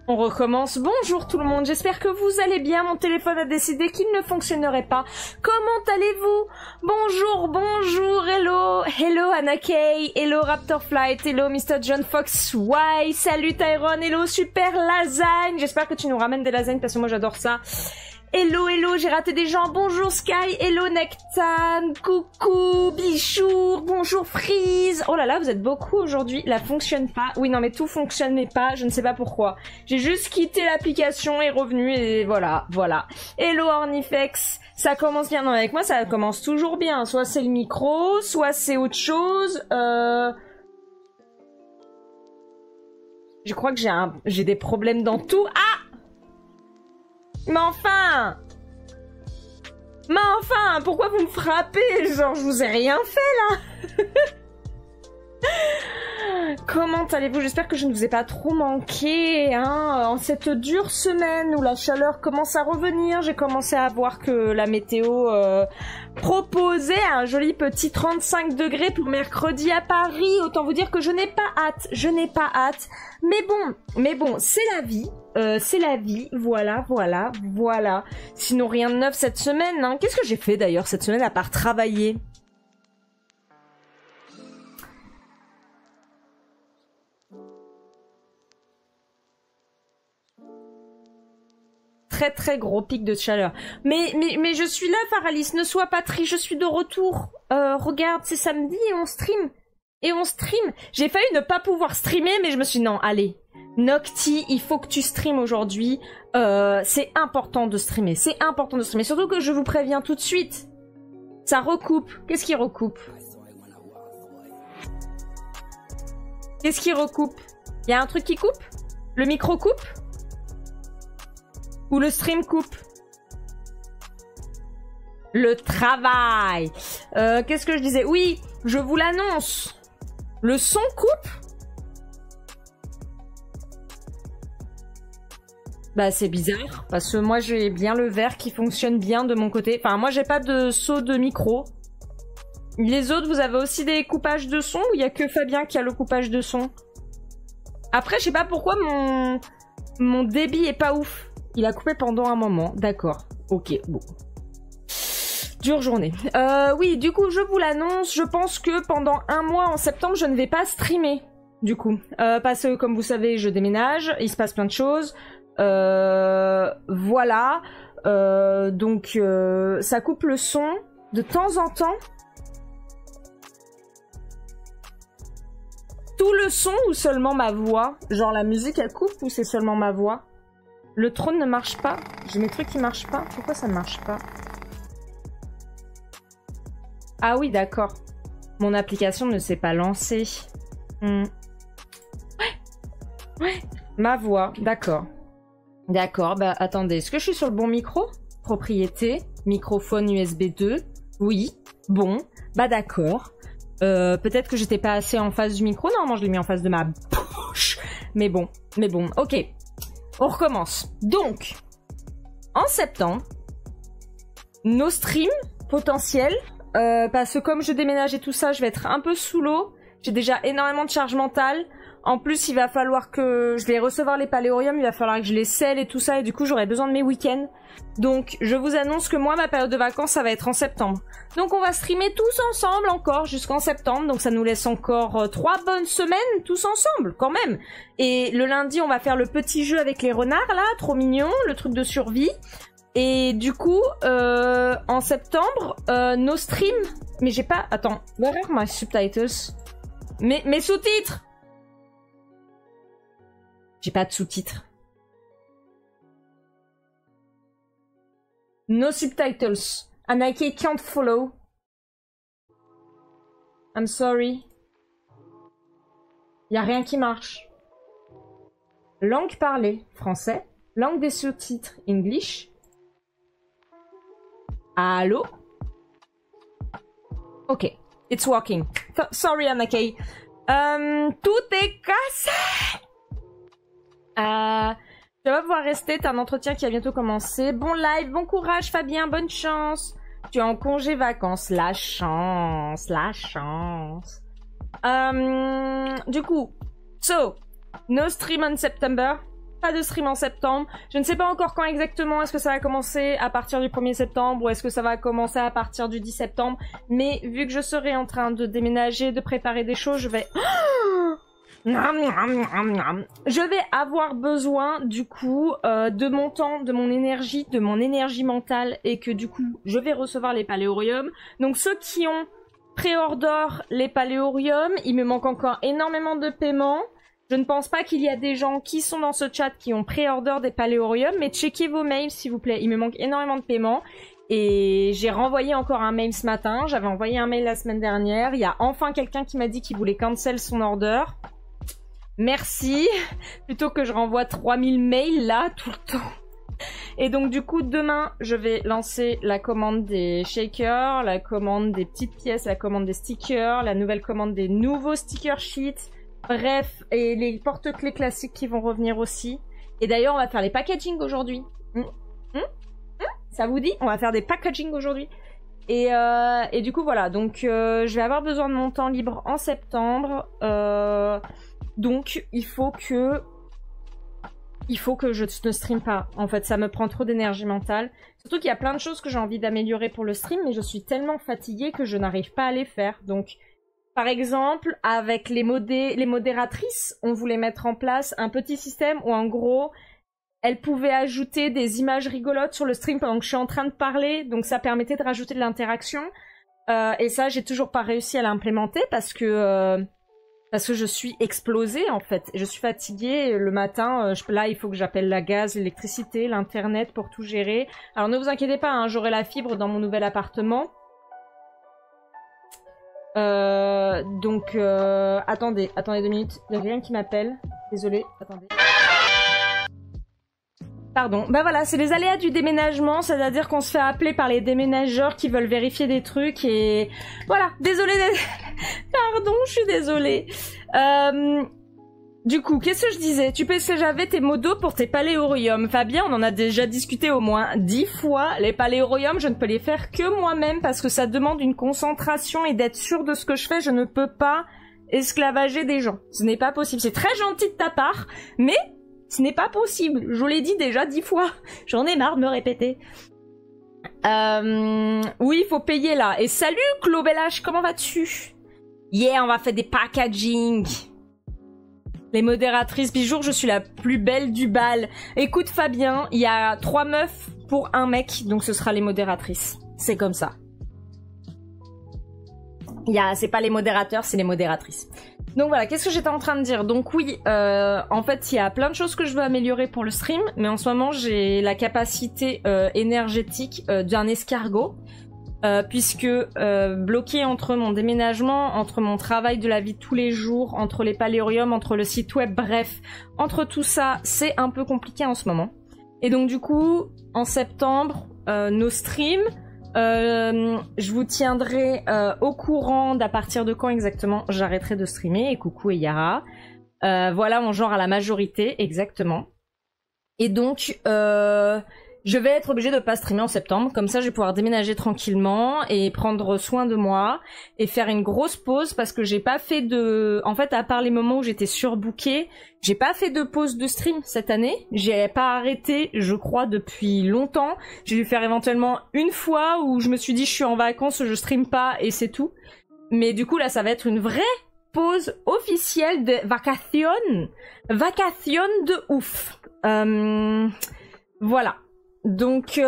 On recommence. Bonjour tout le monde, j'espère que vous allez bien. Mon téléphone a décidé qu'il ne fonctionnerait pas. Comment allez-vous? Bonjour, bonjour, hello, hello Anna Kay, hello Raptor Flight, hello Mr. John Fox Y, salut Tyrone, hello Super Lasagne. J'espère que tu nous ramènes des lasagnes parce que moi j'adore ça. Hello, hello, j'ai raté des gens. Bonjour Sky, hello Nectan, coucou Bichour, bonjour Freeze. Oh là là, vous êtes beaucoup aujourd'hui. La fonctionne pas. Oui, non mais tout fonctionnait pas, je ne sais pas pourquoi. J'ai juste quitté l'application et revenu et voilà, voilà. Hello Ornifex, ça commence bien. Non, avec moi ça commence toujours bien. Soit c'est le micro, soit c'est autre chose. Je crois que j'ai des problèmes dans tout. Ah! Mais enfin! Pourquoi vous me frappez? Genre, je vous ai rien fait, là. Comment allez-vous? J'espère que je ne vous ai pas trop manqué, hein, en cette dure semaine où la chaleur commence à revenir. J'ai commencé à voir que la météo proposait un joli petit 35 degrés pour mercredi à Paris. Autant vous dire que je n'ai pas hâte. Mais bon, c'est la vie. Voilà. Sinon, rien de neuf cette semaine, hein. Qu'est-ce que j'ai fait d'ailleurs cette semaine à part travailler? Très gros pic de chaleur. Mais je suis là, Faralis, ne sois pas triste, je suis de retour. Regarde, c'est samedi et on stream. J'ai failli ne pas pouvoir streamer, mais je me suis dit non, allez. Nocti, il faut que tu streames aujourd'hui. C'est important de streamer. Surtout que je vous préviens tout de suite. Ça recoupe. Qu'est-ce qui recoupe? Il y a un truc qui coupe? Le micro coupe? Ou le stream coupe? Le travail. Qu'est-ce que je disais? Oui, je vous l'annonce. Le son coupe? Bah c'est bizarre, parce que moi j'ai bien le verre qui fonctionne bien de mon côté. Enfin moi j'ai pas de saut de micro. Les autres, vous avez aussi des coupages de son ou il y a que Fabien qui a le coupage de son? Après je sais pas pourquoi mon débit est pas ouf. Il a coupé pendant un moment, d'accord. Ok, bon. Dure journée. Oui, du coup je vous l'annonce, je pense que pendant un mois en septembre je ne vais pas streamer. Du coup, parce que comme vous savez je déménage, il se passe plein de choses. Voilà. Donc ça coupe le son de temps en temps. Tout le son ou seulement ma voix? Genre la musique elle coupe ou c'est seulement ma voix? Le trône ne marche pas? J'ai mes trucs qui marchent pas? Pourquoi ça ne marche pas? Ah oui d'accord. Mon application ne s'est pas lancée. Ouais. Ma voix, d'accord. D'accord, bah attendez, est-ce que je suis sur le bon micro? Propriété, microphone USB 2, oui, bon, bah d'accord. Peut-être que j'étais pas assez en face du micro, normalement je l'ai mis en face de ma bouche. Mais bon, ok. On recommence. Donc, en septembre, nos streams potentiels, parce que comme je déménage et tout ça, je vais être un peu sous l'eau. J'ai déjà énormément de charge mentale. En plus, il va falloir que je vais recevoir les paléoriums, il va falloir que je les scelle et tout ça, et du coup, j'aurai besoin de mes week-ends. Donc, je vous annonce que moi, ma période de vacances, ça va être en septembre. Donc, on va streamer tous ensemble encore jusqu'en septembre. Donc, ça nous laisse encore 3 bonnes semaines tous ensemble, quand même. Et le lundi, on va faire le petit jeu avec les renards, là, trop mignon, le truc de survie. Et du coup, en septembre, nos streams... Mais j'ai pas... Attends, where are my subtitles? Mes sous-titres! J'ai pas de sous-titres. No subtitles. Anaki can't follow. I'm sorry. Y a rien qui marche. Langue parlée, français. Langue des sous-titres, English. Allô? Ok. It's working. Sorry, Anaki. Tout est cassé! Tu vas pouvoir rester, t'as un entretien qui va bientôt commencer. Bon live, bon courage Fabien, bonne chance. Tu es en congé vacances, la chance. Du coup, so, no stream in September. Pas de stream en septembre. Je ne sais pas encore quand exactement. Est-ce que ça va commencer à partir du 1er septembre ou est-ce que ça va commencer à partir du 10 septembre. Mais vu que je serai en train de déménager, de préparer des choses, je vais... Je vais avoir besoin du coup de mon temps, de mon énergie mentale et que du coup je vais recevoir les paléoriums. Donc ceux qui ont pré-order les paléoriums, il me manque encore énormément de paiements. Je ne pense pas qu'il y a des gens qui sont dans ce chat qui ont pré-order des paléoriums, mais checkez vos mails s'il vous plaît, il me manque énormément de paiements. Et j'ai renvoyé encore un mail ce matin, j'avais envoyé un mail la semaine dernière, il y a enfin quelqu'un qui m'a dit qu'il voulait cancel son order. Merci, plutôt que je renvoie 3000 mails là tout le temps. Et donc du coup demain je vais lancer la commande des shakers, la commande des petites pièces, la commande des stickers, la nouvelle commande des nouveaux sticker sheets, bref, et les porte-clés classiques qui vont revenir aussi. Et d'ailleurs on va faire les packaging aujourd'hui. Ça vous dit? On va faire des packaging aujourd'hui. Et du coup voilà, donc je vais avoir besoin de mon temps libre en septembre. Donc il faut que je ne stream pas. En fait, ça me prend trop d'énergie mentale. Surtout qu'il y a plein de choses que j'ai envie d'améliorer pour le stream, mais je suis tellement fatiguée que je n'arrive pas à les faire. Donc, par exemple, avec les modératrices, on voulait mettre en place un petit système où, en gros, elles pouvaient ajouter des images rigolotes sur le stream pendant que je suis en train de parler. Donc, ça permettait de rajouter de l'interaction. Et ça, j'ai toujours pas réussi à l'implémenter parce que je suis explosée en fait. Je suis fatiguée le matin. Là, il faut que j'appelle la gaz, l'électricité, l'internet pour tout gérer. Alors ne vous inquiétez pas, hein, j'aurai la fibre dans mon nouvel appartement. Attendez 2 minutes. Il y a quelqu'un qui m'appelle. Désolée, attendez. Pardon. Bah voilà, c'est les aléas du déménagement, c'est-à-dire qu'on se fait appeler par les déménageurs qui veulent vérifier des trucs et... Voilà, désolée. Pardon, je suis désolée. Du coup, qu'est-ce que je disais? Tu penses que j'avais tes modos pour tes paléoriums. Fabien, on en a déjà discuté au moins 10 fois. Les paléoriums, je ne peux les faire que moi-même parce que ça demande une concentration et d'être sûr de ce que je fais. Je ne peux pas esclavager des gens. Ce n'est pas possible. C'est très gentil de ta part, mais... ce n'est pas possible, je vous l'ai dit déjà 10 fois. J'en ai marre de me répéter. Oui, il faut payer là. Et salut Clobelage, comment vas-tu? Yeah, on va faire des packaging. Les modératrices, Bijour, je suis la plus belle du bal. Écoute Fabien, il y a 3 meufs pour un mec, donc ce sera les modératrices. C'est comme ça. C'est pas les modérateurs, c'est les modératrices. Donc voilà, qu'est-ce que j'étais en train de dire? Donc oui, en fait, il y a plein de choses que je veux améliorer pour le stream, mais en ce moment, j'ai la capacité énergétique d'un escargot, puisque bloqué entre mon déménagement, entre mon travail de la vie de tous les jours, entre les paléoriums, entre le site web, bref, entre tout ça, c'est un peu compliqué en ce moment. Et donc du coup, en septembre, nos streams... je vous tiendrai au courant d'à partir de quand exactement j'arrêterai de streamer. Et coucou et Yara. Voilà mon genre à la majorité, exactement. Et donc, je vais être obligée de pas streamer en septembre. Comme ça, je vais pouvoir déménager tranquillement et prendre soin de moi et faire une grosse pause parce que j'ai pas fait de... En fait, à part les moments où j'étais surbookée, j'ai pas fait de pause de stream cette année. J'ai pas arrêté, je crois, depuis longtemps. J'ai dû faire éventuellement une fois où je me suis dit je suis en vacances, je stream pas et c'est tout. Mais du coup, là, ça va être une vraie pause officielle de vacation. Vacation de ouf. Voilà. Donc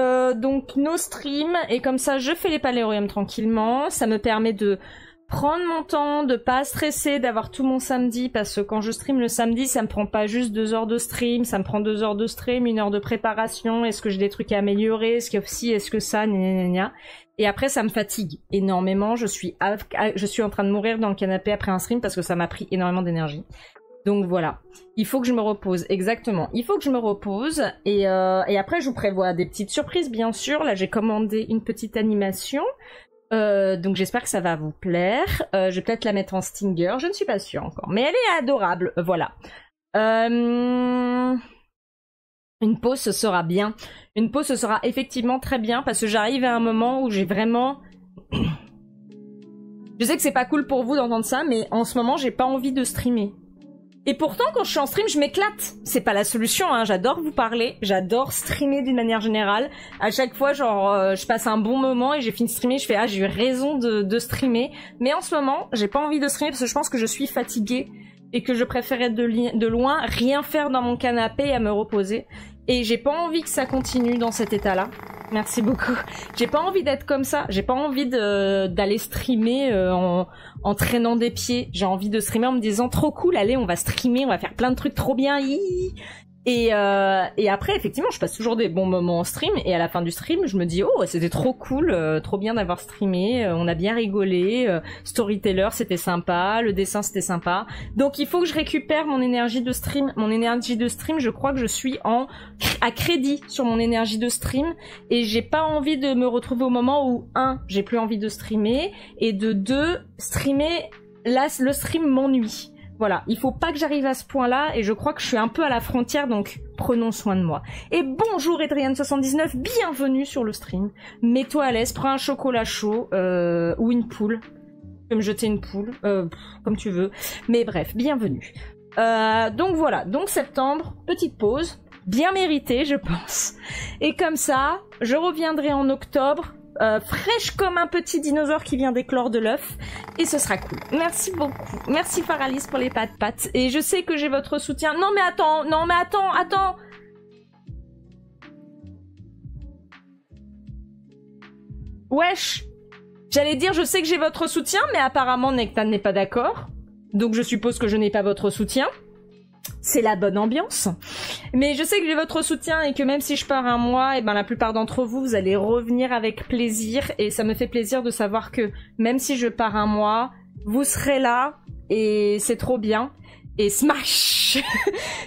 nos streams, et comme ça je fais les paléoriums tranquillement, ça me permet de prendre mon temps, de pas stresser, d'avoir tout mon samedi, parce que quand je stream le samedi, ça me prend pas juste 2 heures de stream, ça me prend 2 heures de stream, 1 heure de préparation, est-ce que j'ai des trucs à améliorer, est-ce que si, est-ce que ça, gna. Et après ça me fatigue énormément, je suis en train de mourir dans le canapé après un stream parce que ça m'a pris énormément d'énergie. Donc voilà, il faut que je me repose, exactement. Il faut que je me repose et après je vous prévois des petites surprises bien sûr. Là j'ai commandé une petite animation, donc j'espère que ça va vous plaire. Je vais peut-être la mettre en stinger, je ne suis pas sûre encore, mais elle est adorable, voilà. Une pause ce sera bien, une pause ce sera effectivement très bien parce que j'arrive à un moment où j'ai vraiment... Je sais que c'est pas cool pour vous d'entendre ça, mais en ce moment j'ai pas envie de streamer. Et pourtant, quand je suis en stream, je m'éclate. C'est pas la solution, hein. J'adore vous parler. J'adore streamer d'une manière générale. À chaque fois, genre, je passe un bon moment et j'ai fini de streamer. Je fais, ah, j'ai eu raison de streamer. Mais en ce moment, j'ai pas envie de streamer parce que je pense que je suis fatiguée et que je préférais de loin rien faire dans mon canapé et à me reposer. Et j'ai pas envie que ça continue dans cet état-là. Merci beaucoup. J'ai pas envie d'être comme ça. J'ai pas envie d'aller streamer en traînant des pieds. J'ai envie de streamer en me disant trop cool, allez, on va streamer, on va faire plein de trucs trop bien. Et après, effectivement, je passe toujours des bons moments en stream. Et à la fin du stream, je me dis, oh, c'était trop cool, trop bien d'avoir streamé. On a bien rigolé. Storyteller, c'était sympa. Le dessin, c'était sympa. Donc, il faut que je récupère mon énergie de stream. Mon énergie de stream, je crois que je suis à crédit sur mon énergie de stream. Et j'ai pas envie de me retrouver au moment où, j'ai plus envie de streamer. Et de 2, streamer, là, le stream m'ennuie. Voilà, il faut pas que j'arrive à ce point-là et je crois que je suis un peu à la frontière, donc prenons soin de moi. Et bonjour Adrienne79, bienvenue sur le stream. Mets-toi à l'aise, prends un chocolat chaud ou une poule. Tu peux me jeter une poule, comme tu veux. Mais bref, bienvenue. Donc voilà, donc septembre, petite pause, bien méritée je pense. Et comme ça, je reviendrai en octobre. Fraîche comme un petit dinosaure qui vient d'éclore de l'œuf et ce sera cool. Merci beaucoup. Merci Faralis pour les pattes. Et je sais que j'ai votre soutien. Non mais attends. Wesh. J'allais dire je sais que j'ai votre soutien mais apparemment Nectan n'est pas d'accord. Donc je suppose que je n'ai pas votre soutien. C'est la bonne ambiance. Mais je sais que j'ai votre soutien et que même si je pars un mois, et ben la plupart d'entre vous, vous allez revenir avec plaisir. Et ça me fait plaisir de savoir que même si je pars un mois, vous serez là et c'est trop bien. Et smash.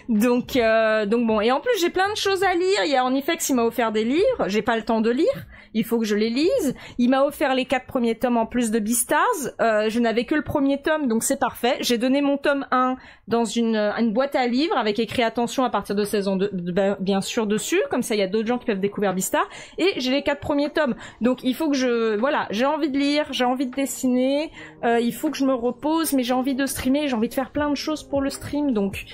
donc bon. Et en plus, j'ai plein de choses à lire. Il y a Ornifex, il m'a offert des livres. J'ai pas le temps de lire. Il faut que je les lise. Il m'a offert les 4 premiers tomes en plus de Beastars. Je n'avais que le premier tome, donc c'est parfait. J'ai donné mon tome 1 dans une boîte à livres avec écrit attention à partir de 16 ans bien sûr dessus. Comme ça, il y a d'autres gens qui peuvent découvrir Beastars. Et j'ai les 4 premiers tomes. Donc il faut que voilà, j'ai envie de lire, j'ai envie de dessiner. Il faut que je me repose, mais j'ai envie de streamer, j'ai envie de faire plein de choses pour le stream. Donc,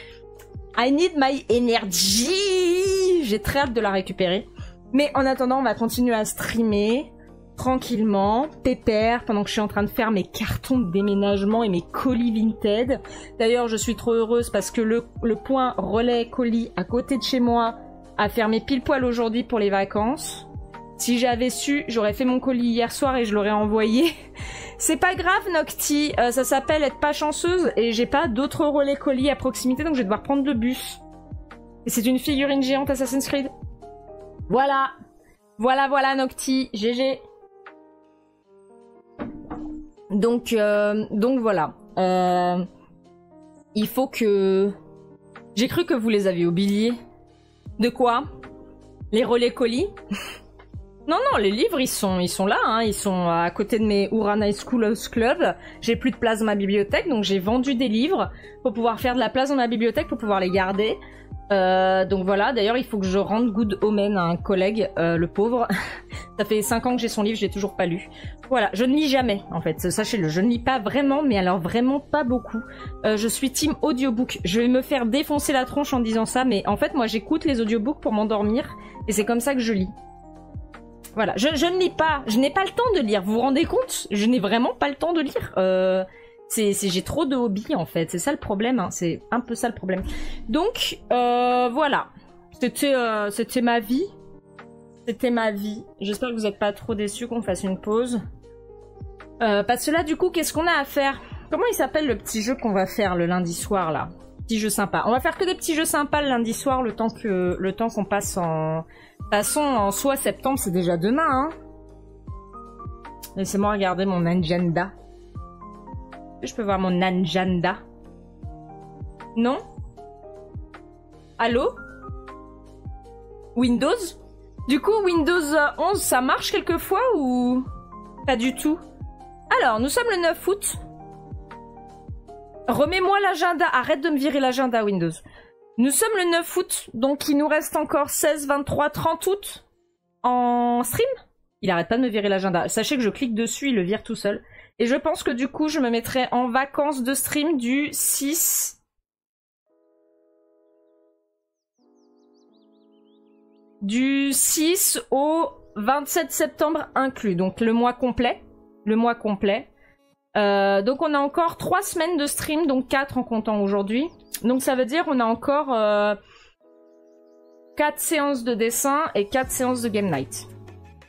I need my energy. J'ai très hâte de la récupérer. Mais en attendant, on va continuer à streamer tranquillement, pépère, pendant que je suis en train de faire mes cartons de déménagement et mes colis Vinted. D'ailleurs, je suis trop heureuse parce que le point relais colis à côté de chez moi a fermé pile poil aujourd'hui pour les vacances. Si j'avais su, j'aurais fait mon colis hier soir et je l'aurais envoyé. C'est pas grave, Nocti, ça s'appelle être pas chanceuse et j'ai pas d'autres relais colis à proximité, donc je vais devoir prendre le bus. Et c'est une figurine géante Assassin's Creed. Voilà. Voilà, Nocti. GG. Donc voilà. Il faut que... J'ai cru que vous les aviez oubliés. De quoi? Les relais colis? Non, les livres, ils sont là, hein. Ils sont à côté de mes Urana School Club. J'ai plus de place dans ma bibliothèque, donc j'ai vendu des livres pour pouvoir faire de la place dans ma bibliothèque, pour pouvoir les garder. Donc voilà, d'ailleurs il faut que je rende Good Omen à un collègue, le pauvre. Ça fait 5 ans que j'ai son livre, je l'ai toujours pas lu. Voilà, je ne lis jamais en fait, sachez-le, je ne lis pas vraiment, mais alors vraiment pas beaucoup. Je suis team audiobook, je vais me faire défoncer la tronche en disant ça, mais en fait moi j'écoute les audiobooks pour m'endormir, et c'est comme ça que je lis. Voilà, je ne lis pas, je n'ai pas le temps de lire, vous vous rendez compte? Je n'ai vraiment pas le temps de lire. J'ai trop de hobbies en fait, c'est ça le problème, hein. C'est un peu ça le problème. Donc voilà, c'était ma vie. C'était ma vie. J'espère que vous n'êtes pas trop déçus qu'on fasse une pause. Parce que là du coup, qu'est-ce qu'on a à faire? Comment il s'appelle le petit jeu qu'on va faire le lundi soir là? Petit jeu sympa. On va faire que des petits jeux sympas le lundi soir, le temps qu'on passe en... De toute façon, en soi, septembre, c'est déjà demain, hein. Laissez-moi regarder mon agenda. Je peux voir mon agenda? Non? Allô? Windows? Du coup, Windows 11, ça marche quelquefois ou pas du tout? Alors, nous sommes le 9 août. Remets-moi l'agenda. Arrête de me virer l'agenda, Windows. Nous sommes le 9 août, donc il nous reste encore 16, 23, 30 août en stream. Il arrête pas de me virer l'agenda. Sachez que je clique dessus, il le vire tout seul. Et je pense que du coup, je me mettrai en vacances de stream du 6 du 6 au 27 septembre inclus, donc le mois complet. Le mois complet. Donc on a encore 3 semaines de stream, donc 4 en comptant aujourd'hui. Donc ça veut dire on a encore 4 séances de dessin et 4 séances de game night.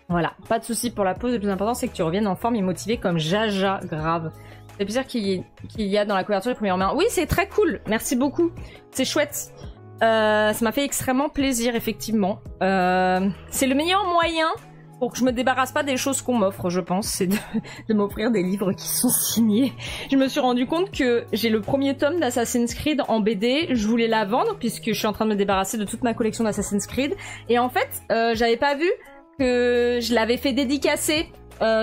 Voilà, pas de souci pour la pause. Le plus important c'est que tu reviennes en forme et motivé comme Jaja, grave. C'est plaisir qu'il y a dans la couverture les premières mains. Oui, c'est très cool, merci beaucoup. C'est chouette. Ça m'a fait extrêmement plaisir, effectivement. C'est le meilleur moyen pour que je me débarrasse pas des choses qu'on m'offre, je pense, c'est de m'offrir des livres qui sont signés. Je me suis rendu compte que j'ai le premier tome d'Assassin's Creed en BD, je voulais la vendre puisque je suis en train de me débarrasser de toute ma collection d'Assassin's Creed. Et en fait, j'avais pas vu que je l'avais fait dédicacer,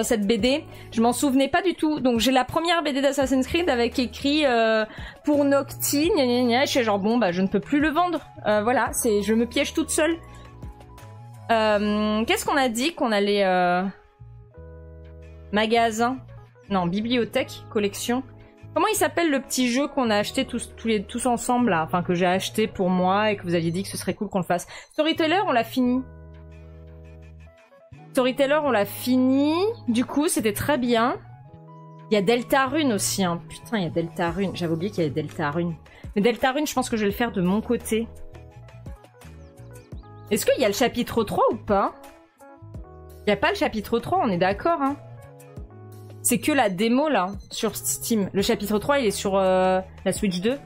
cette BD. Je m'en souvenais pas du tout. Donc j'ai la première BD d'Assassin's Creed avec écrit pour Noctis, gna gna gna. Je suis genre bon bah je ne peux plus le vendre. Voilà, je me piège toute seule. Qu'est-ce qu'on a dit qu'on allait magasin? Non, bibliothèque, collection. Comment il s'appelle le petit jeu qu'on a acheté tous ensemble là? Enfin que j'ai acheté pour moi et que vous aviez dit que ce serait cool qu'on le fasse. Storyteller, on l'a fini. Storyteller, on l'a fini. Du coup, c'était très bien. Il y a Deltarune aussi, hein. Putain, il y a Deltarune. J'avais oublié qu'il y avait Deltarune. Mais Deltarune, je pense que je vais le faire de mon côté. Est-ce qu'il y a le chapitre 3 ou pas? Il n'y a pas le chapitre 3, on est d'accord, hein. C'est que la démo, là, sur Steam. Le chapitre 3, il est sur la Switch 2.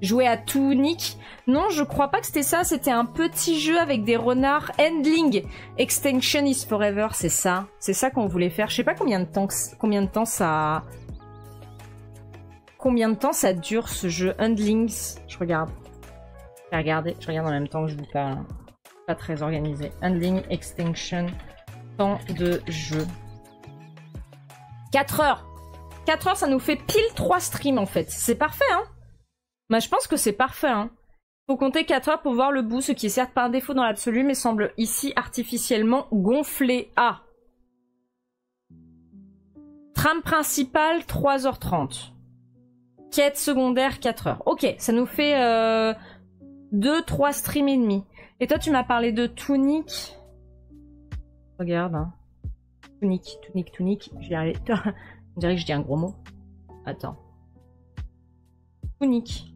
Jouer à Tunic. Non, je crois pas que c'était ça. C'était un petit jeu avec des renards. Endling. Extinction is Forever, c'est ça. C'est ça qu'on voulait faire. Je sais pas combien de temps ça... Combien de temps ça dure, ce jeu. Endlings. Je regarde. Je regarde en même temps que je vous parle. Pas très organisé. Endling, Extinction, temps de jeu. 4 heures. 4 heures, ça nous fait pile 3 streams en fait. C'est parfait, hein. Bah, je pense que c'est parfait, hein. Faut compter 4 heures pour voir le bout, ce qui est certes pas un défaut dans l'absolu, mais semble ici artificiellement gonflé. Ah. Trame principale, 3h30. Quête secondaire, 4 heures. Ok, ça nous fait 2-3 streams et demi. Et toi, tu m'as parlé de Tunic. Regarde, hein. Tunic. J'y arrive. On dirait que je dis un gros mot. Attends. Tunic.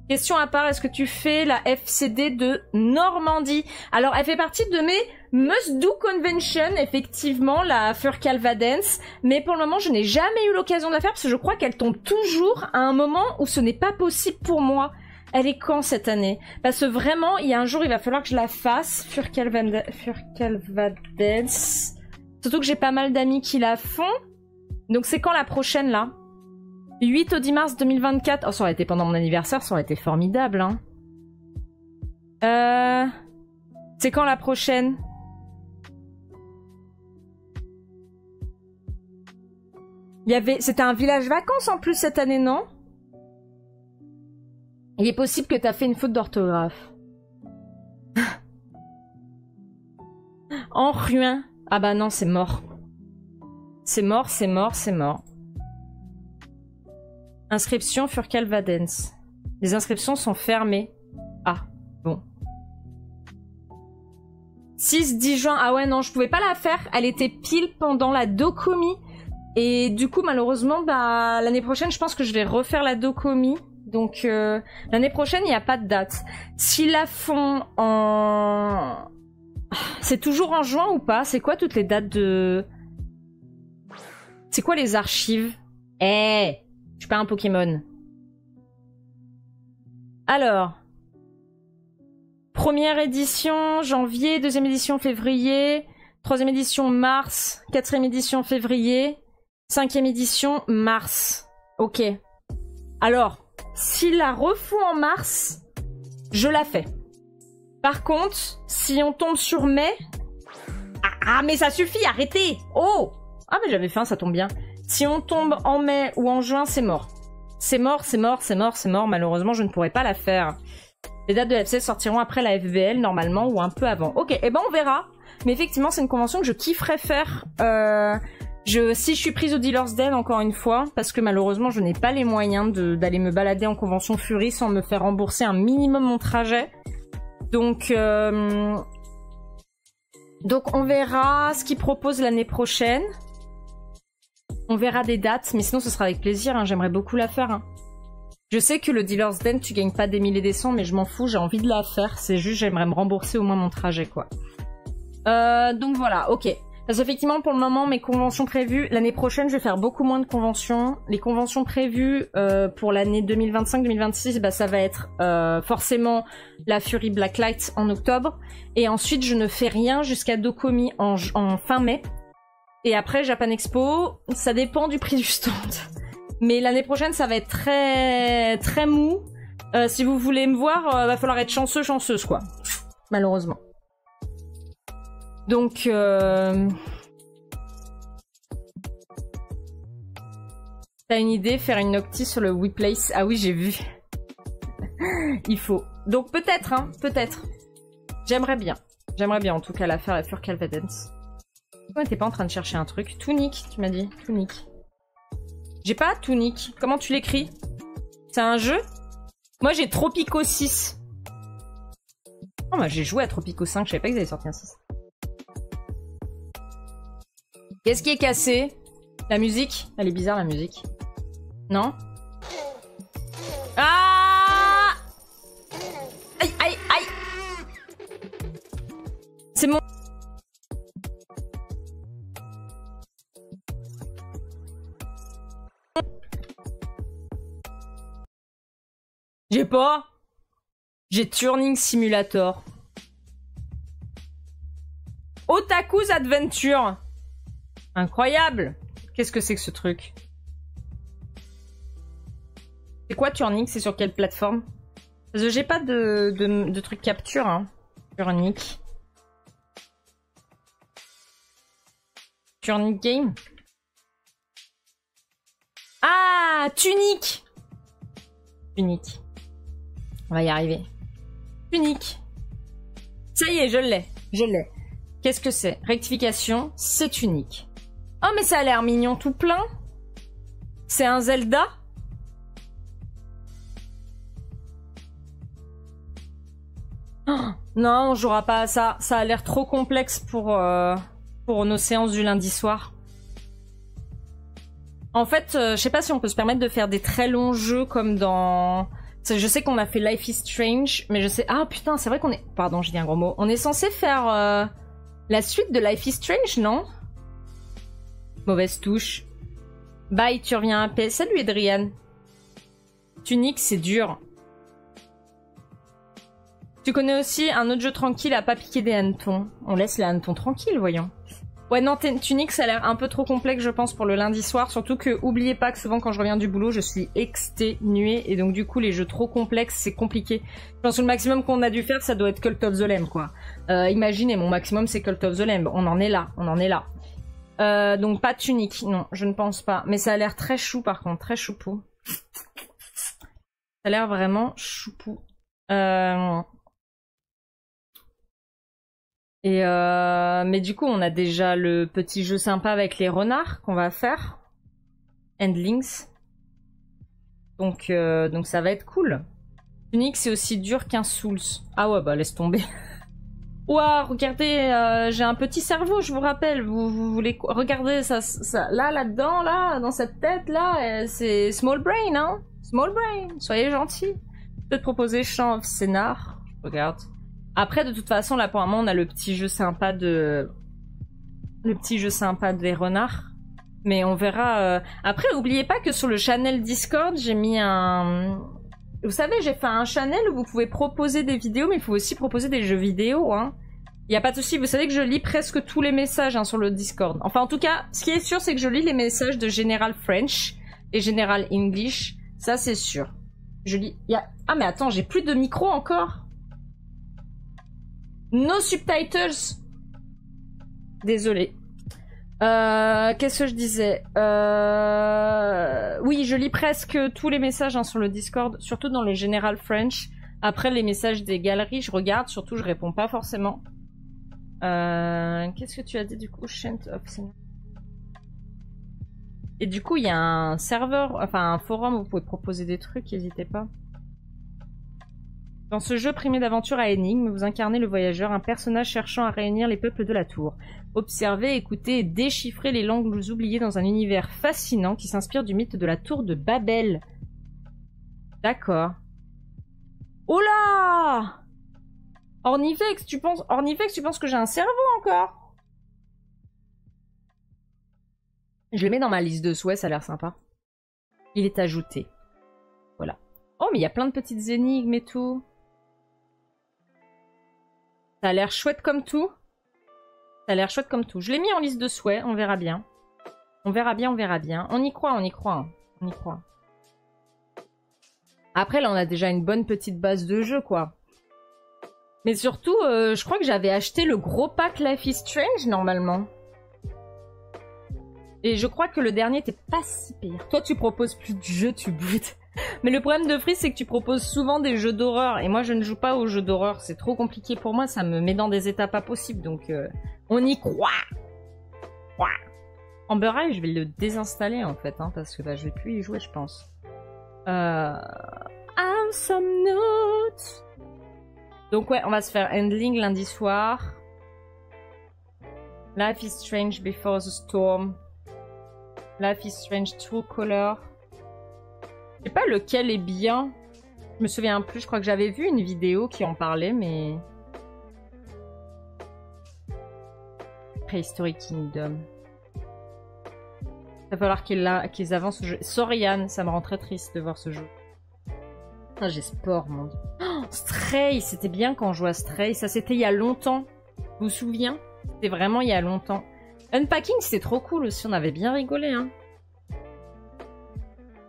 Question à part, est-ce que tu fais la FCD de Normandie? Alors, elle fait partie de mes must-do convention, effectivement, la Furcalvadence. Mais pour le moment, je n'ai jamais eu l'occasion de la faire parce que je crois qu'elle tombe toujours à un moment où ce n'est pas possible pour moi. Elle est quand cette année? Parce que vraiment, il y a un jour, il va falloir que je la fasse. Furcalvadence. Surtout que j'ai pas mal d'amis qui la font. Donc c'est quand la prochaine là? 8 au 10 mars 2024. Oh, ça aurait été pendant mon anniversaire, ça aurait été formidable, hein. C'est quand la prochaine? C'était un village vacances en plus cette année, non? Il est possible que t'as fait une faute d'orthographe. En ruin. Ah bah non, c'est mort. C'est mort. Inscription Furcalvadence. Les inscriptions sont fermées. Ah, bon. 6-10 juin. Ah ouais, non, je pouvais pas la faire. Elle était pile pendant la Dokomi. Et du coup, malheureusement, bah, l'année prochaine, je pense que je vais refaire la Dokomi. Donc, l'année prochaine, il n'y a pas de date. S'ils la font en... C'est toujours en juin ou pas? C'est quoi toutes les dates de... C'est quoi les archives? Je suis pas un Pokémon. Alors... Première édition, janvier. Deuxième édition, février. Troisième édition, mars. Quatrième édition, février. Cinquième édition, mars. Ok. Alors... S'ils la refont en mars, je la fais. Par contre, si on tombe sur mai... Ah, mais ça suffit, arrêtez! Oh! Ah, mais j'avais faim, ça tombe bien. Si on tombe en mai ou en juin, c'est mort. C'est mort. Malheureusement, je ne pourrai pas la faire. Les dates de la FC sortiront après la FBL, normalement, ou un peu avant. Ok, eh ben on verra. Mais effectivement, c'est une convention que je kifferais faire... Si je suis prise au Dealer's Den, encore une fois, parce que malheureusement, je n'ai pas les moyens d'aller me balader en convention Fury sans me faire rembourser un minimum mon trajet. Donc on verra ce qu'ils proposent l'année prochaine. On verra des dates, mais sinon ce sera avec plaisir, hein. J'aimerais beaucoup la faire. Hein. Je sais que le Dealer's Den, tu gagnes pas des milliers des cents, mais je m'en fous, j'ai envie de la faire. C'est juste, j'aimerais me rembourser au moins mon trajet, quoi. Donc voilà, ok. Parce qu'effectivement, pour le moment, mes conventions prévues, l'année prochaine, je vais faire beaucoup moins de conventions. Les conventions prévues pour l'année 2025-2026, bah, ça va être forcément la Fury Blacklight en octobre. Et ensuite, je ne fais rien jusqu'à Dokkomi en fin mai. Et après, Japan Expo, ça dépend du prix du stand. Mais l'année prochaine, ça va être très, très mou. Si vous voulez me voir, va falloir être chanceuse, quoi. Malheureusement. Donc, t'as une idée, faire une Noctis sur le WePlace? Ah oui, j'ai vu. Il faut. Donc peut-être, hein, peut-être. J'aimerais bien en tout cas la faire, la Furcal Cadence. Pourquoi t'es pas en train de chercher un truc? Tunic, tu m'as dit. Tunic. J'ai pas Tunic. Comment tu l'écris? C'est un jeu? Moi j'ai Tropico 6. Oh, moi j'ai joué à Tropico 5, je savais pas qu'ils avaient sorti un 6. Qu'est-ce qui est cassé? La musique? Elle est bizarre la musique. Non? Ah! Aïe, aïe, aïe! C'est mon... J'ai pas. J'ai Turning Simulator. Otaku's Adventure. Incroyable. Qu'est-ce que c'est que ce truc? C'est quoi Turning? C'est sur quelle plateforme? Parce que j'ai pas de truc capture, hein. Turning. Turning Game. Ah, Tunic. Tunic. On va y arriver. Tunic. Ça y est, je l'ai. Je l'ai. Qu'est-ce que c'est? Rectification, c'est unique. Oh, mais ça a l'air mignon tout plein. C'est un Zelda? Oh, non, on jouera pas à ça. Ça a l'air trop complexe pour nos séances du lundi soir. En fait, je sais pas si on peut se permettre de faire des très longs jeux comme dans... Je sais qu'on a fait Life is Strange, mais je sais... Ah putain, c'est vrai qu'on est... Pardon, j'ai dit un gros mot. On est censé faire la suite de Life is Strange, non? Mauvaise touche. Bye, tu reviens à paix. Salut Adrian. Tunic, c'est dur. Tu connais aussi un autre jeu tranquille à pas piquer des hannetons. On laisse les hannetons tranquilles, voyons. Ouais, non, Tunic, ça a l'air un peu trop complexe, je pense, pour le lundi soir. Surtout que, oubliez pas que souvent, quand je reviens du boulot, je suis exténuée. Et donc, du coup, les jeux trop complexes, c'est compliqué. Je pense que le maximum qu'on a dû faire, ça doit être Cult of the Lamb, quoi. Imaginez, mon maximum, c'est Cult of the Lamb. On en est là, on en est là. Donc, pas Tunic, non, je ne pense pas. Mais ça a l'air très chou, par contre, très choupou. Ça a l'air vraiment choupou. Mais du coup, on a déjà le petit jeu sympa avec les renards qu'on va faire. Endlings. Donc ça va être cool. Tunic, c'est aussi dur qu'un Souls. Ah ouais, bah laisse tomber. Ouah, regardez, j'ai un petit cerveau, je vous rappelle. Vous voulez regarder ça là-dedans, là, dans cette tête, là, c'est Small Brain, hein. Small Brain, soyez gentils. Je peux te proposer Champ of Scénar. Je regarde. Après, de toute façon, là, pour un moment, on a le petit jeu sympa de... Le petit jeu sympa des renards. Mais on verra... Après, n'oubliez pas que sur le channel Discord, j'ai mis un... Vous savez, j'ai fait un channel où vous pouvez proposer des vidéos, mais il faut aussi proposer des jeux vidéo, hein. Il n'y a pas de souci. Vous savez que je lis presque tous les messages, hein, sur le Discord. Enfin, en tout cas, ce qui est sûr, c'est que je lis les messages de General French et General English. Ça, c'est sûr. Je lis... Ah, mais attends, j'ai plus de micro encore. No subtitles. Désolé. Qu'est-ce que je disais? Oui, je lis presque tous les messages, hein, sur le Discord, surtout dans le General French. Après, les messages des galeries, je regarde, surtout je réponds pas forcément. Qu'est-ce que tu as dit du coup? Chant of Scénar. Et du coup, il y a un serveur, enfin un forum où vous pouvez proposer des trucs, n'hésitez pas. Dans ce jeu primé d'aventure à énigmes, vous incarnez le voyageur, un personnage cherchant à réunir les peuples de la tour. Observez, écoutez et déchiffrez les langues oubliées dans un univers fascinant qui s'inspire du mythe de la tour de Babel. D'accord. Oh là! Ornifex, tu penses que j'ai un cerveau encore? Je le mets dans ma liste de souhaits, ça a l'air sympa. Il est ajouté. Voilà. Oh, mais il y a plein de petites énigmes et tout. Ça a l'air chouette comme tout. Ça a l'air chouette comme tout. Je l'ai mis en liste de souhaits, on verra bien. On verra bien, on verra bien. On y croit, on y croit. On y croit. Après, là, on a déjà une bonne petite base de jeu, quoi. Mais surtout, je crois que j'avais acheté le gros pack Life is Strange, normalement. Et je crois que le dernier était pas si pire. Toi, tu proposes plus de jeux, tu boudes. Mais le problème de Freeze, c'est que tu proposes souvent des jeux d'horreur. Et moi, je ne joue pas aux jeux d'horreur. C'est trop compliqué pour moi. Ça me met dans des états pas possibles. Donc, on y croit. Amber Eye, je vais le désinstaller, en fait. Hein, parce que bah, je vais plus y jouer, je pense. Some notes. Donc, ouais, on va se faire Endling lundi soir. Life is Strange Before the Storm. Life is Strange True Color. Je sais pas lequel est bien. Je me souviens plus. Je crois que j'avais vu une vidéo qui en parlait, mais... Prehistoric Kingdom. Il va falloir qu'ils avancent ce jeu. Sorian, ça me rend très triste de voir ce jeu. Ah, j'ai sport, mon dieu. Oh, Stray, c'était bien quand on jouait à Stray. Ça, c'était il y a longtemps. Vous vous souvenez? C'était vraiment il y a longtemps. Unpacking, c'était trop cool aussi. On avait bien rigolé, hein.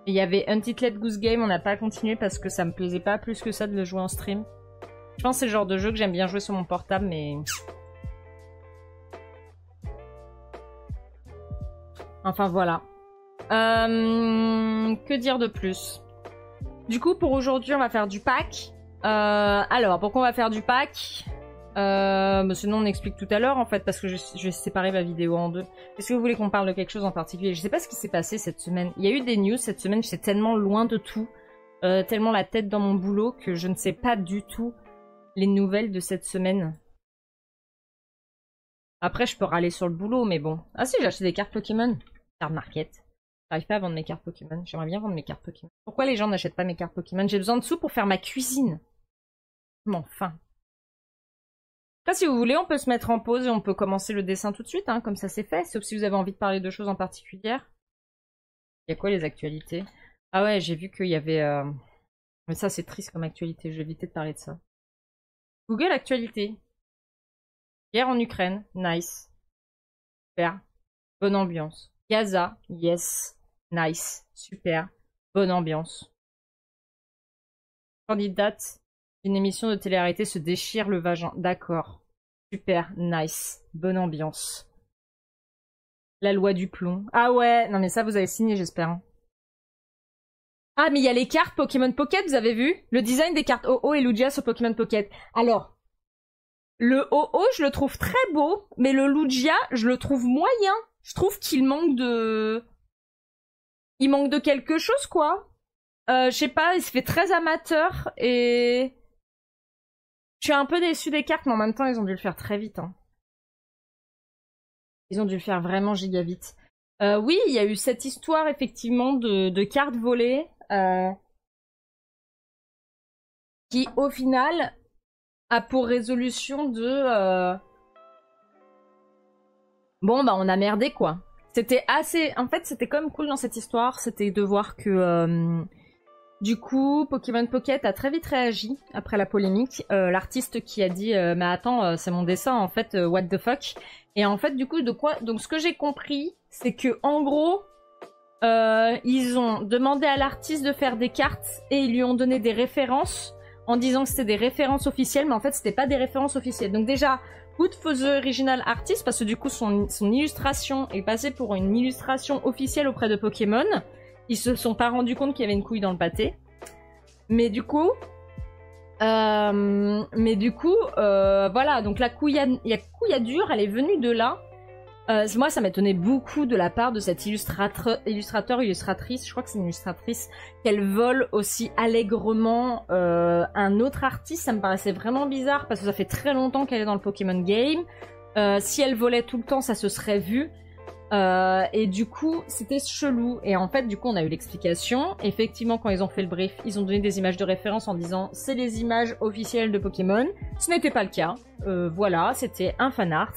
Il y avait Untitled Goose Game, on n'a pas continué parce que ça me plaisait pas plus que ça de le jouer en stream. Je pense que c'est le genre de jeu que j'aime bien jouer sur mon portable, mais... Enfin, voilà. Que dire de plus? Du coup, pour aujourd'hui, on va faire du pack. Alors, pourquoi on va faire du pack? Sinon, on explique tout à l'heure, en fait, parce que je vais séparer ma vidéo en deux. Est-ce que vous voulez qu'on parle de quelque chose en particulier? Je sais pas ce qui s'est passé cette semaine. Il y a eu des news cette semaine, j'étais tellement loin de tout, tellement la tête dans mon boulot, que je ne sais pas du tout les nouvelles de cette semaine. Après, je peux râler sur le boulot, mais bon. Ah si, j'ai acheté des cartes Pokémon. Card Market. J'arrive pas à vendre mes cartes Pokémon. J'aimerais bien vendre mes cartes Pokémon. Pourquoi les gens n'achètent pas mes cartes Pokémon? J'ai besoin de sous pour faire ma cuisine. Mais enfin. Là, si vous voulez, on peut se mettre en pause et on peut commencer le dessin tout de suite, hein, comme ça c'est fait. Sauf si vous avez envie de parler de choses en particulier. Il y a quoi les actualités? Ah ouais, j'ai vu qu'il y avait... Mais ça, c'est triste comme actualité. Je vais éviter de parler de ça. Google actualité. Guerre en Ukraine. Nice. Super. Bonne ambiance. Gaza. Yes. Nice. Super. Bonne ambiance. Candidate d'une émission de télé-réalité se déchire le vagin. D'accord. Super. Nice. Bonne ambiance. La loi du plomb. Ah ouais. Non mais ça, vous avez signé, j'espère. Hein. Ah, mais il y a les cartes Pokémon Pocket, vous avez vu? Le design des cartes OO et Lugia sur Pokémon Pocket. Alors, le OO, je le trouve très beau, mais le Lugia, je le trouve moyen. Je trouve qu'il manque de... Il manque de quelque chose, quoi. Je sais pas, il se fait très amateur, et... Je suis un peu déçue des cartes, mais en même temps, ils ont dû le faire très vite. Hein. Ils ont dû le faire vraiment giga vite. Oui, il y a eu cette histoire, effectivement, de cartes volées, qui, au final, a pour résolution de... Bon, bah, on a merdé, quoi. C'était assez... En fait, c'était quand même cool dans cette histoire, c'était de voir que... Du coup, Pokémon Pocket a très vite réagi après la polémique. L'artiste qui a dit mais attends, c'est mon dessin en fait, what the fuck. Et en fait, du coup, de quoi... Donc, ce que j'ai compris, c'est que en gros, ils ont demandé à l'artiste de faire des cartes et ils lui ont donné des références en disant que c'était des références officielles, mais en fait, c'était pas des références officielles. Donc déjà, good for the original artist, parce que du coup, son illustration est passée pour une illustration officielle auprès de Pokémon. Ils se sont pas rendus compte qu'il y avait une couille dans le pâté. Mais du coup... voilà. Donc la couilladure, elle est venue de là. Moi, ça m'étonnait beaucoup de la part de cette illustratrice, je crois que c'est une illustratrice, qu'elle vole aussi allègrement un autre artiste. Ça me paraissait vraiment bizarre parce que ça fait très longtemps qu'elle est dans le Pokémon Game. Si elle volait tout le temps, ça se serait vu. Et du coup, c'était chelou. Et en fait, du coup, on a eu l'explication. Effectivement, quand ils ont fait le brief, ils ont donné des images de référence en disant c'est les images officielles de Pokémon. Ce n'était pas le cas. Voilà, c'était un fan art.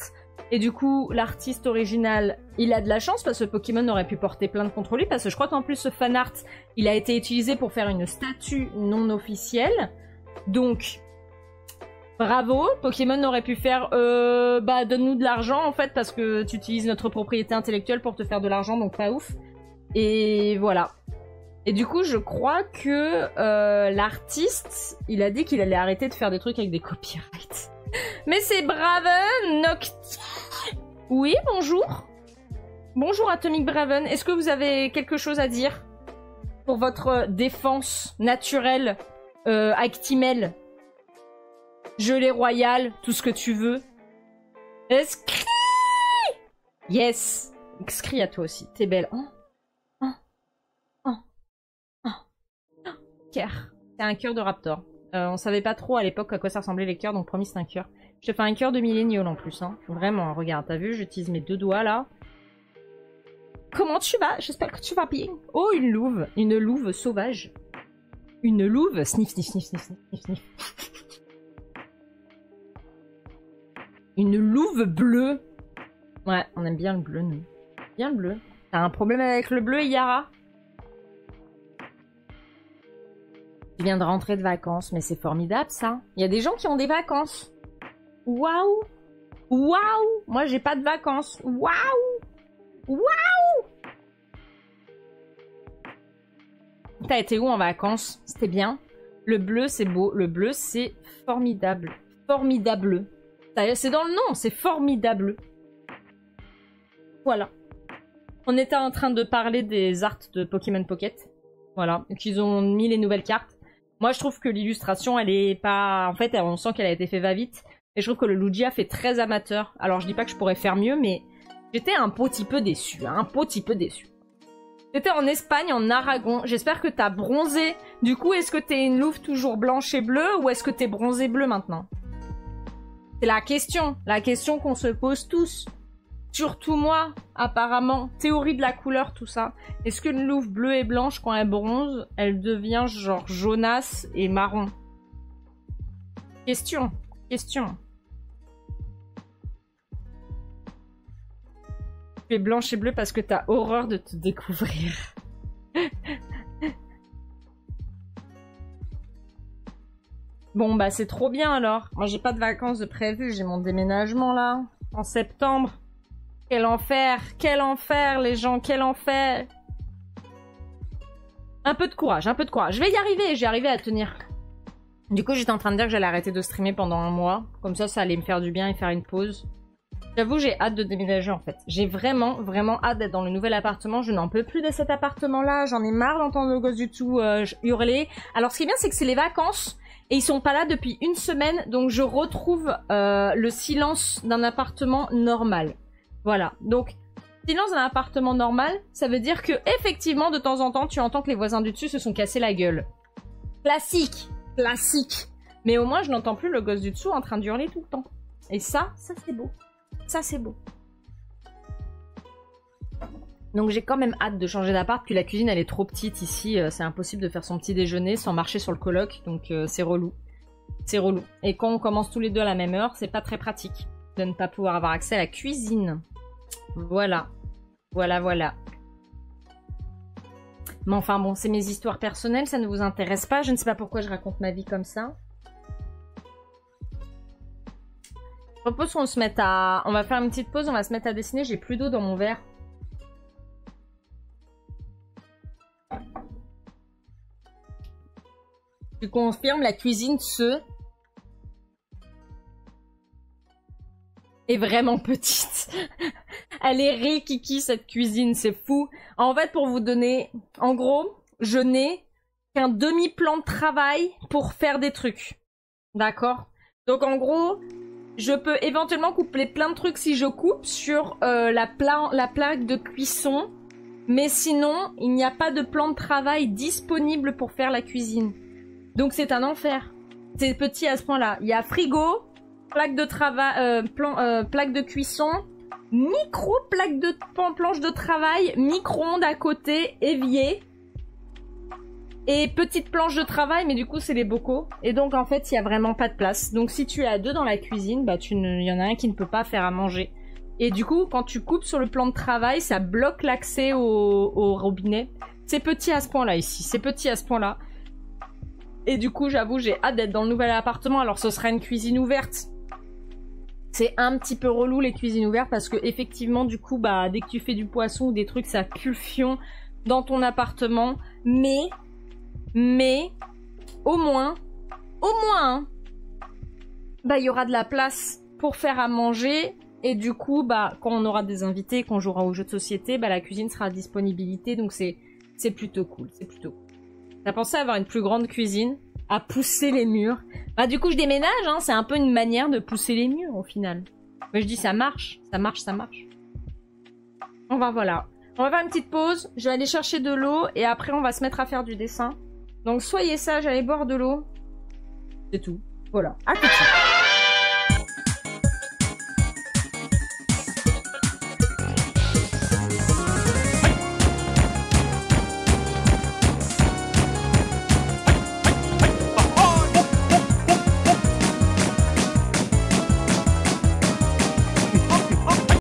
Et du coup, l'artiste original, il a de la chance parce que Pokémon aurait pu porter plainte contre lui parce que je crois qu'en plus, ce fan art, il a été utilisé pour faire une statue non officielle. Donc, bravo, Pokémon aurait pu faire bah donne-nous de l'argent en fait parce que tu utilises notre propriété intellectuelle pour te faire de l'argent, donc pas ouf. Et voilà. Et du coup, je crois que l'artiste, il a dit qu'il allait arrêter de faire des trucs avec des copyrights. Mais c'est Braven Nocti. Oui, bonjour. Bonjour Atomic Braven. Est-ce que vous avez quelque chose à dire pour votre défense naturelle Actimel, gelée royale, tout ce que tu veux. Escrit. Yes. Escrit à toi aussi. T'es belle. Cœur. C'est un cœur de raptor. On savait pas trop à l'époque à quoi ça ressemblait les cœurs, donc promis c'est un cœur. Je te fais un cœur de millénial en plus, hein. Vraiment, regarde, t'as vu, j'utilise mes deux doigts là. Comment tu vas? J'espère que tu vas bien. Oh, une louve sauvage. Une louve, sniff, sniff, sniff, sniff, sniff, sniff. Une louve bleue. Ouais, on aime bien le bleu, nous. Bien le bleu. T'as un problème avec le bleu, Yara? Tu viens de rentrer de vacances, mais c'est formidable, ça. Il y a des gens qui ont des vacances. Waouh! Waouh! Moi, j'ai pas de vacances. Waouh! Waouh! T'as été où en vacances? C'était bien. Le bleu, c'est beau. Le bleu, c'est formidable. Formidable. C'est dans le nom, c'est formidable. Voilà. On était en train de parler des arts de Pokémon Pocket. Voilà. Et qu'ils ont mis les nouvelles cartes. Moi, je trouve que l'illustration, elle est pas... En fait, on sent qu'elle a été fait va-vite. Et je trouve que le Lugia fait très amateur. Alors, je dis pas que je pourrais faire mieux, mais j'étais un petit peu déçu. Un petit peu déçu. J'étais en Espagne, en Aragon. J'espère que t'as bronzé. Du coup, est-ce que t'es une louve toujours blanche et bleue ou est-ce que t'es bronzé bleu maintenant? C'est la question. La question qu'on se pose tous. Surtout moi, apparemment. Théorie de la couleur, tout ça. Est-ce qu'une louve bleue et blanche, quand elle bronze, elle devient genre jaunasse et marron? Question. Question. Tu es blanche et bleue parce que t'as horreur de te découvrir. Bon, bah c'est trop bien alors. Moi, j'ai pas de vacances de prévues. J'ai mon déménagement là, en septembre. Quel enfer, les gens, quel enfer. Un peu de courage, un peu de courage. Je vais y arriver, j'ai arrivé à tenir. Du coup, j'étais en train de dire que j'allais arrêter de streamer pendant un mois. Comme ça allait me faire du bien et faire une pause. J'avoue, j'ai hâte de déménager en fait. J'ai vraiment, vraiment hâte d'être dans le nouvel appartement. Je n'en peux plus de cet appartement-là. J'en ai marre d'entendre le gosse du tout hurler. Alors, ce qui est bien, c'est que c'est les vacances. Et ils sont pas là depuis une semaine. Donc, je retrouve le silence d'un appartement normal. Voilà, donc silence d'un appartement normal, ça veut dire que effectivement de temps en temps tu entends que les voisins du dessus se sont cassés la gueule. Classique, classique. Mais au moins je n'entends plus le gosse du dessous en train de hurler tout le temps. Et ça c'est beau. Ça c'est beau. Donc j'ai quand même hâte de changer d'appart, puis la cuisine elle est trop petite ici, c'est impossible de faire son petit déjeuner sans marcher sur le coloc, donc c'est relou. C'est relou. Et quand on commence tous les deux à la même heure, c'est pas très pratique de ne pas pouvoir avoir accès à la cuisine. Voilà. Voilà, voilà. Mais enfin bon, c'est mes histoires personnelles, ça ne vous intéresse pas. Je ne sais pas pourquoi je raconte ma vie comme ça. Je propose qu'on se mette à... On va faire une petite pause, on va se mettre à dessiner. J'ai plus d'eau dans mon verre. Tu confirmes, la cuisine est vraiment petite. Elle est rikiki cette cuisine, c'est fou. En fait, pour vous donner... En gros, je n'ai qu'un demi-plan de travail pour faire des trucs. D'accord? Donc en gros, Je peux éventuellement couper plein de trucs si je coupe sur la plaque de cuisson. Mais sinon, il n'y a pas de plan de travail disponible pour faire la cuisine. Donc c'est un enfer. C'est petit à ce point-là. Il y a frigo, plaque de travail, plaque de cuisson, micro plaque de planche de travail, micro-ondes à côté, évier. Et petite planche de travail, mais du coup c'est les bocaux. Et donc en fait il y a vraiment pas de place. Donc si tu es à deux dans la cuisine, bah il y en a un qui ne peut pas faire à manger. Et du coup quand tu coupes sur le plan de travail, ça bloque l'accès au robinet. C'est petit à ce point-là ici, c'est petit à ce point-là. Et du coup j'avoue j'ai hâte d'être dans le nouvel appartement. Alors ce sera une cuisine ouverte. C'est un petit peu relou les cuisines ouvertes parce que effectivement du coup bah dès que tu fais du poisson ou des trucs ça pue le fion dans ton appartement. Mais, au moins, hein, bah, il y aura de la place pour faire à manger. Et du coup, bah, quand on aura des invités, quand on jouera aux jeux de société, bah, la cuisine sera à disponibilité. Donc, c'est plutôt cool. C'est plutôt cool. T'as pensé à avoir une plus grande cuisine? À pousser les murs? Bah, du coup, je déménage, hein. C'est un peu une manière de pousser les murs, au final. Mais je dis, ça marche. Ça marche, ça marche. Enfin, voilà. On va faire une petite pause. Je vais aller chercher de l'eau. Et après, on va se mettre à faire du dessin. Donc soyez sages, allez boire de l'eau. C'est tout. Voilà. À tout de suite.